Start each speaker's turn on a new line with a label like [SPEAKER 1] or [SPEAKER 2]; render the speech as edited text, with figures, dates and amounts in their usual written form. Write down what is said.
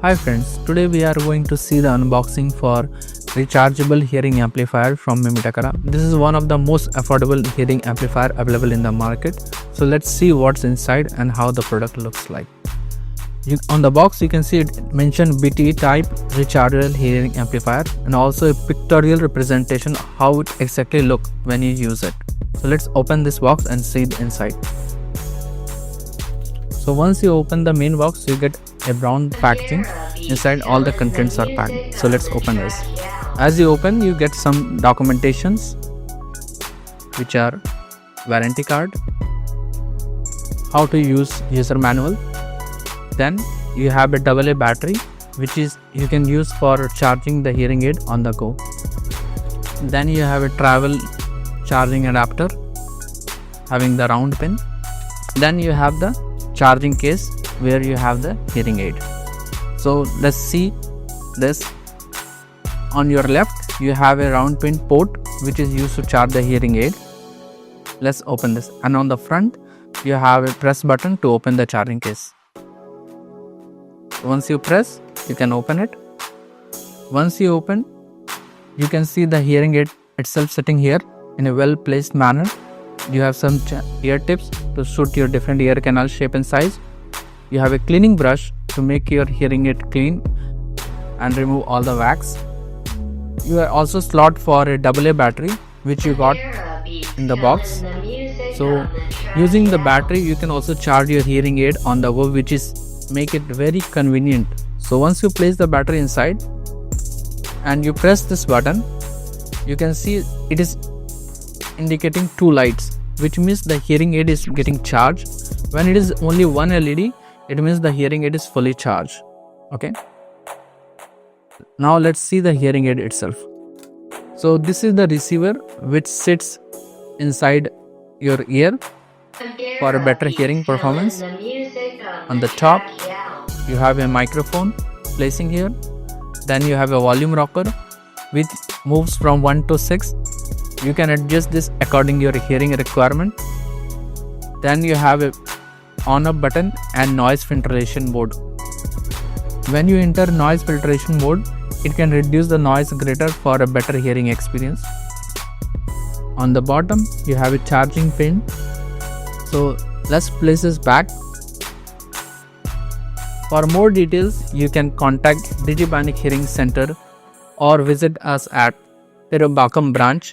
[SPEAKER 1] Hi friends, today we are going to see the unboxing for rechargeable hearing amplifier from Mimitakara. This is one of the most affordable hearing amplifier available in the market. So let's see what's inside and how the product looks like. On the box you can see it mentioned BTE type rechargeable hearing amplifier and also a pictorial representation how it exactly look when you use it. So let's open this box and see the inside. So once you open the main box, you get a brown packaging. Inside all the contents are packed. So let's open this. As you open, you get some documentations which are warranty card, how to use user manual. Then you have a AA battery which is you can use for charging the hearing aid on the go. Then you have a travel charging adapter having the round pin. Then you have the charging case where you have the hearing aid. So let's see this. On your left you have a round pin port which is used to charge the hearing aid. Let's open this, and on the front you have a press button to open the charging case. Once you press, you can open it. Once you open, you can see the hearing aid itself sitting here in a well placed manner. You have some ear tips to suit your different ear canal shape and size. You have a cleaning brush to make your hearing aid clean and remove all the wax. You are also slot for a AA battery which you got in the box. So using the battery you can also charge your hearing aid on the go, which is make it very convenient. So once you place the battery inside and you press this button, you can see it is indicating two lights, which means the hearing aid is getting charged. When it is only one LED, it means the hearing aid is fully charged. Okay, now let's see the hearing aid itself. So this is the receiver which sits inside your ear for a better hearing performance. On the top you have a microphone placing here. Then you have a volume rocker which moves from 1 to 6. You can adjust this according to your hearing requirement. Then you have a on off button and noise filtration mode. When you enter noise filtration mode, it can reduce the noise greater for a better hearing experience. On the bottom you have a charging pin. So let's place this back. For more details you can contact Digibionic Hearing Center or visit us at Perambakam branch